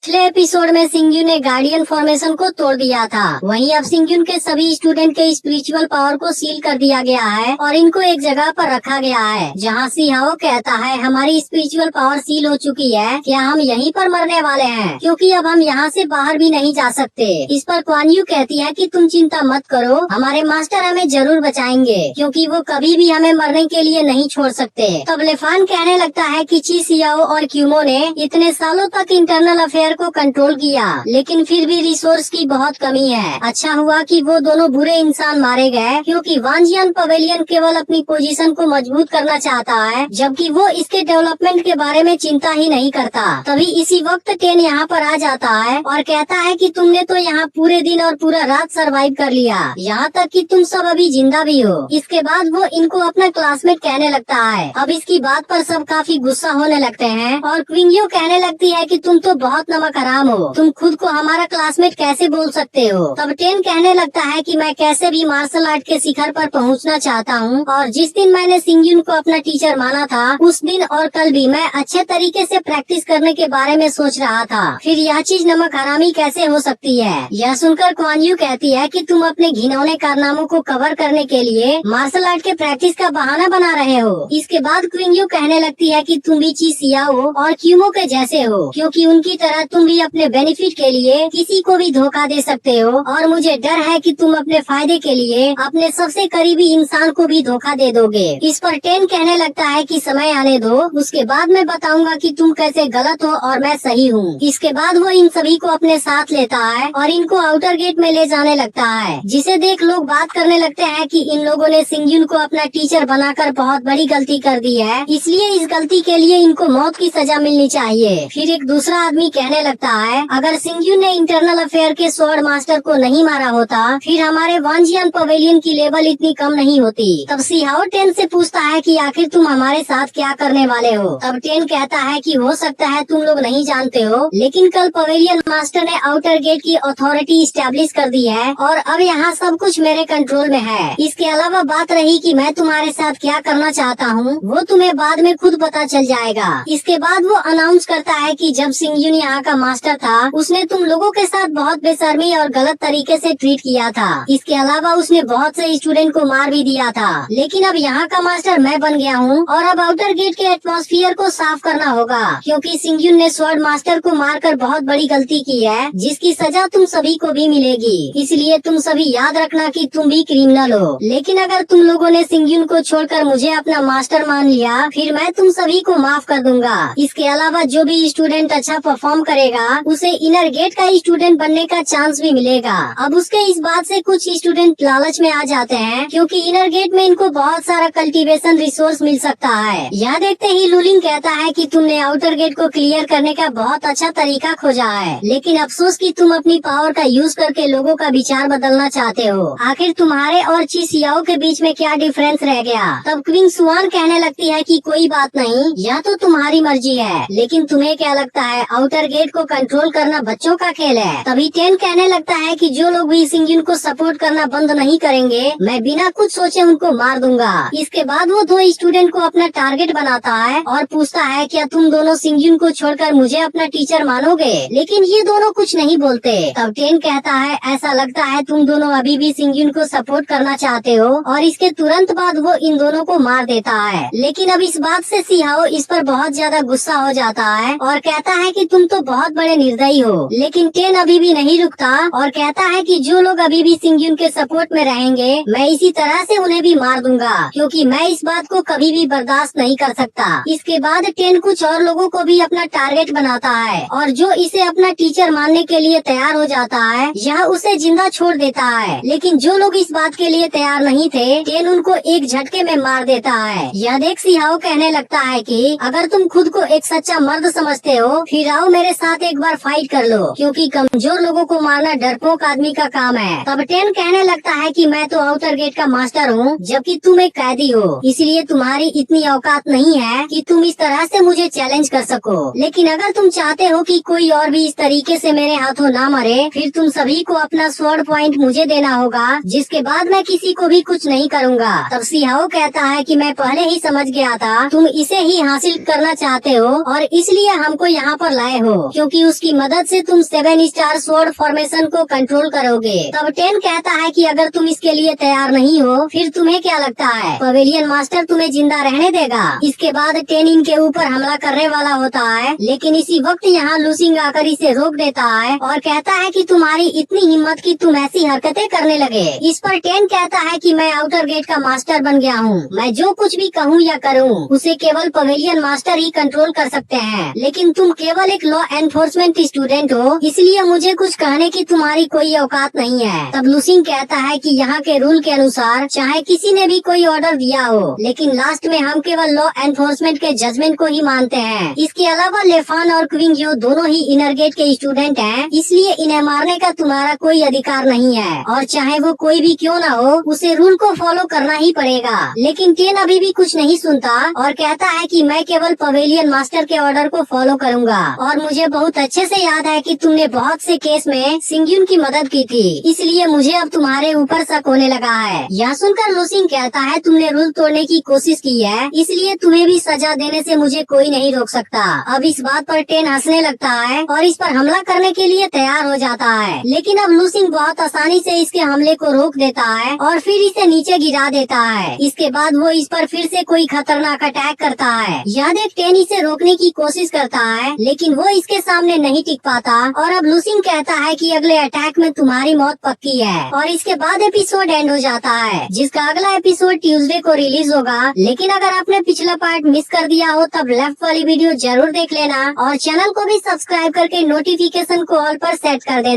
पिछले एपिसोड में सिंग्यू ने गार्डियन फॉर्मेशन को तोड़ दिया था। वहीं अब सिंग्यू के सभी स्टूडेंट के स्पिरिचुअल पावर को सील कर दिया गया है और इनको एक जगह पर रखा गया है, जहां सिहाओ कहता है हमारी स्पिरिचुअल पावर सील हो चुकी है, क्या हम यहीं पर मरने वाले हैं, क्योंकि अब हम यहाँ से बाहर भी नहीं जा सकते। इस पर क्वान यू कहती है कि तुम चिंता मत करो, हमारे मास्टर हमें जरूर बचाएंगे, क्योंकि वो कभी भी हमें मरने के लिए नहीं छोड़ सकते। तब लेफान कहने लगता है कि ची सियाओ और क्यूमो ने इतने सालों तक इंटरनल अफेयर को कंट्रोल किया, लेकिन फिर भी रिसोर्स की बहुत कमी है। अच्छा हुआ कि वो दोनों बुरे इंसान मारे गए, क्योंकि वांजियान पवेलियन केवल अपनी पोजीशन को मजबूत करना चाहता है, जबकि वो इसके डेवलपमेंट के बारे में चिंता ही नहीं करता। तभी इसी वक्त टेन यहाँ पर आ जाता है और कहता है कि तुमने तो यहाँ पूरे दिन और पूरा रात सरवाइव कर लिया, यहाँ तक कि तुम सब अभी जिंदा भी हो। इसके बाद वो इनको अपना क्लासमेट कहने लगता है। अब इसकी बात पर सब काफी गुस्सा होने लगते हैं और क्विंगियो कहने लगती है कि तुम तो बहुत नमक हराम हो, तुम खुद को हमारा क्लासमेट कैसे बोल सकते हो। तब टेन कहने लगता है कि मैं कैसे भी मार्शल आर्ट के शिखर पर पहुंचना चाहता हूं, और जिस दिन मैंने सिंग्यून को अपना टीचर माना था, उस दिन और कल भी मैं अच्छे तरीके से प्रैक्टिस करने के बारे में सोच रहा था, फिर यह चीज नमक हरामी कैसे हो सकती है। यह सुनकर क्वान यू कहती है कि तुम अपने घिनौने कारनामों को कवर करने के लिए मार्शल आर्ट के प्रैक्टिस का बहाना बना रहे हो। इसके बाद क्विंगियो कहने लगती है कि तुम भी ची सियाओ और क्यूमो के जैसे हो, क्योंकि उनकी तरह तुम भी अपने बेनिफिट के लिए किसी को भी धोखा दे सकते हो, और मुझे डर है कि तुम अपने फायदे के लिए अपने सबसे करीबी इंसान को भी धोखा दे दोगे। इस पर टेन कहने लगता है कि समय आने दो, उसके बाद मैं बताऊंगा कि तुम कैसे गलत हो और मैं सही हूँ। इसके बाद वो इन सभी को अपने साथ लेता है और इनको आउटर गेट में ले जाने लगता है, जिसे देख लोग बात करने लगते हैं कि इन लोगों ने सिंग्यून को अपना टीचर बनाकर बहुत बड़ी गलती कर दी है, इसलिए इस गलती के लिए इनको मौत की सजा मिलनी चाहिए। फिर एक दूसरा आदमी कहने लगता है अगर सिंग्यून ने इंटरनल अफेयर के स्वॉर्ड मास्टर को नहीं मारा होता, फिर हमारे वांजियान पवेलियन की लेवल इतनी कम नहीं होती। तब सिहाओ टेन से पूछता है कि आखिर तुम हमारे साथ क्या करने वाले हो। तब टेन कहता है कि हो सकता है तुम लोग नहीं जानते हो, लेकिन कल पवेलियन मास्टर ने आउटर गेट की अथॉरिटी स्टैब्लिश कर दी है और अब यहाँ सब कुछ मेरे कंट्रोल में है। इसके अलावा बात रही कि मैं तुम्हारे साथ क्या करना चाहता हूँ, वो तुम्हें बाद में खुद पता चल जाएगा। इसके बाद वो अनाउंस करता है कि जब सिंग्यून यहाँ का मास्टर था, उसने तुम लोगों के साथ बहुत बेशर्मी और गलत तरीके से ट्रीट किया था। इसके अलावा उसने बहुत से स्टूडेंट को मार भी दिया था, लेकिन अब यहाँ का मास्टर मैं बन गया हूँ और अब आउटर गेट के एटमॉस्फेयर को साफ करना होगा, क्योंकि सिंग्यून ने स्वॉर्ड मास्टर को मारकर बहुत बड़ी गलती की है, जिसकी सजा तुम सभी को भी मिलेगी। इसलिए तुम सभी याद रखना कि तुम भी क्रिमिनल हो, लेकिन अगर तुम लोगों ने सिंग्यून को छोड़कर मुझे अपना मास्टर मान लिया, फिर मैं तुम सभी को माफ कर दूंगा। इसके अलावा जो भी स्टूडेंट अच्छा परफॉर्म करेगा, उसे इनर गेट का स्टूडेंट बनने का चांस भी मिलेगा। अब उसके इस बात से कुछ स्टूडेंट लालच में आ जाते हैं, क्योंकि इनर गेट में इनको बहुत सारा कल्टीवेशन रिसोर्स मिल सकता है। यह देखते ही लुलिंग कहता है कि तुमने आउटर गेट को क्लियर करने का बहुत अच्छा तरीका खोजा है, लेकिन अफसोस कि तुम अपनी पावर का यूज करके लोगों का विचार बदलना चाहते हो। आखिर तुम्हारे और ची सियाओ के बीच में क्या डिफरेंस रह गया। तब क्वीन सुआन कहने लगती है कि कोई बात नहीं, यह तो तुम्हारी मर्जी है, लेकिन तुम्हें क्या लगता है आउटर गेट को कंट्रोल करना बच्चों का खेल है। तभी टेन कहने लगता है कि जो लोग भी सिंग्यून को सपोर्ट करना बंद नहीं करेंगे, मैं बिना कुछ सोचे उनको मार दूंगा। इसके बाद वो दो स्टूडेंट को अपना टारगेट बनाता है और पूछता है क्या तुम दोनों सिंग्यून को छोड़कर मुझे अपना टीचर मानोगे, लेकिन ये दोनों कुछ नहीं बोलते। तब टेन कहता है ऐसा लगता है तुम दोनों अभी भी सिंग्यून को सपोर्ट करना चाहते हो, और इसके तुरंत बाद वो इन दोनों को मार देता है। लेकिन अब इस बात से सिहाओ इस पर बहुत ज्यादा गुस्सा हो जाता है और कहता है कि तुम तो बहुत बड़े निर्दयी हो। लेकिन टेन अभी भी नहीं रुकता और कहता है कि जो लोग अभी भी सिंग्यून के सपोर्ट में रहेंगे, मैं इसी तरह से उन्हें भी मार दूंगा, क्योंकि मैं इस बात को कभी भी बर्दाश्त नहीं कर सकता। इसके बाद टेन कुछ और लोगों को भी अपना टारगेट बनाता है, और जो इसे अपना टीचर मानने के लिए तैयार हो जाता है, यह उसे जिंदा छोड़ देता है। लेकिन जो लोग इस बात के लिए तैयार नहीं थे, टेन उनको एक झटके में मार देता है। यह देख सिहाओ कहने लगता है कि अगर तुम खुद को एक सच्चा मर्द समझते हो, फिर आओ मेरे साथ एक बार फाइट कर लो, क्योंकि कमजोर लोगों को मारना डरपोक आदमी का काम है। तब टेन कहने लगता है कि मैं तो आउटर गेट का मास्टर हूँ, जबकि तुम एक कैदी हो, इसलिए तुम्हारी इतनी औकात नहीं है कि तुम इस तरह से मुझे चैलेंज कर सको। लेकिन अगर तुम चाहते हो कि कोई और भी इस तरीके से मेरे हाथों ना मरे, फिर तुम सभी को अपना स्वॉर्ड पॉइंट मुझे देना होगा, जिसके बाद मैं किसी को भी कुछ नहीं करूँगा। तब सिहाओ कहता है कि मैं पहले ही समझ गया था तुम इसे ही हासिल करना चाहते हो, और इसलिए हमको यहाँ पर लाए हो, क्योंकि उसकी मदद से तुम 7 स्टार स्वॉर्ड फॉर्मेशन को कंट्रोल करोगे। तब 10 कहता है कि अगर तुम इसके लिए तैयार नहीं हो फिर तुम्हें क्या लगता है पवेलियन मास्टर तुम्हें जिंदा रहने देगा? इसके बाद 10 इनके ऊपर हमला करने वाला होता है, लेकिन इसी वक्त यहाँ लूसिंग आकर इसे रोक देता है और कहता है कि तुम्हारी इतनी हिम्मत कि तुम ऐसी हरकतें करने लगे। इस पर 10 कहता है कि मैं आउटर गेट का मास्टर बन गया हूँ, मैं जो कुछ भी कहूँ या करूँ उसे केवल पवेलियन मास्टर ही कंट्रोल कर सकते हैं, लेकिन तुम केवल एक लॉ एनफोर्समेंट स्टूडेंट हो, इसलिए मुझे कुछ कहने की तुम्हारी कोई औकात नहीं है। तब लूसिंग कहता है कि यहाँ के रूल के अनुसार चाहे किसी ने भी कोई ऑर्डर दिया हो, लेकिन लास्ट में हम केवल लॉ एनफोर्समेंट के जजमेंट को ही मानते हैं। इसके अलावा लेफान और क्विंग यो दोनों ही इनर गेट के स्टूडेंट हैं, इसलिए इन्हें मारने का तुम्हारा कोई अधिकार नहीं है, और चाहे वो कोई भी क्यों ना हो उसे रूल को फॉलो करना ही पड़ेगा। लेकिन 10 अभी भी कुछ नहीं सुनता और कहता है कि मैं केवल पवेलियन मास्टर के ऑर्डर को फॉलो करूंगा, और मुझे बहुत अच्छे से याद है कि तुमने बहुत से केस में सिंग्युन की मदद की थी, इसलिए मुझे अब तुम्हारे ऊपर शक होने लगा है। यह सुनकर लूसिंग कहता है तुमने रूल तोड़ने की कोशिश की है, इसलिए तुम्हें भी सजा देने से मुझे कोई नहीं रोक सकता। अब इस बात पर 10 हंसने लगता है और इस पर हमला करने के लिए तैयार हो जाता है, लेकिन अब लूसिंग बहुत आसानी से इसके हमले को रोक देता है और फिर इसे नीचे गिरा देता है। इसके बाद वो इस पर फिर से कोई खतरनाक अटैक करता है। यह देख 10 इसे रोकने की कोशिश करता है, लेकिन वो इसके सामने नहीं टिक पाता और अब लूसिंग कहता है कि अगले अटैक में तुम्हारी मौत पक्की है। और इसके बाद एपिसोड एंड हो जाता है, जिसका अगला एपिसोड ट्यूसडे को रिलीज होगा। लेकिन अगर आपने पिछला पार्ट मिस कर दिया हो तब लेफ्ट वाली वीडियो जरूर देख लेना और चैनल को भी सब्सक्राइब करके नोटिफिकेशन को ऑल पर सेट कर देना।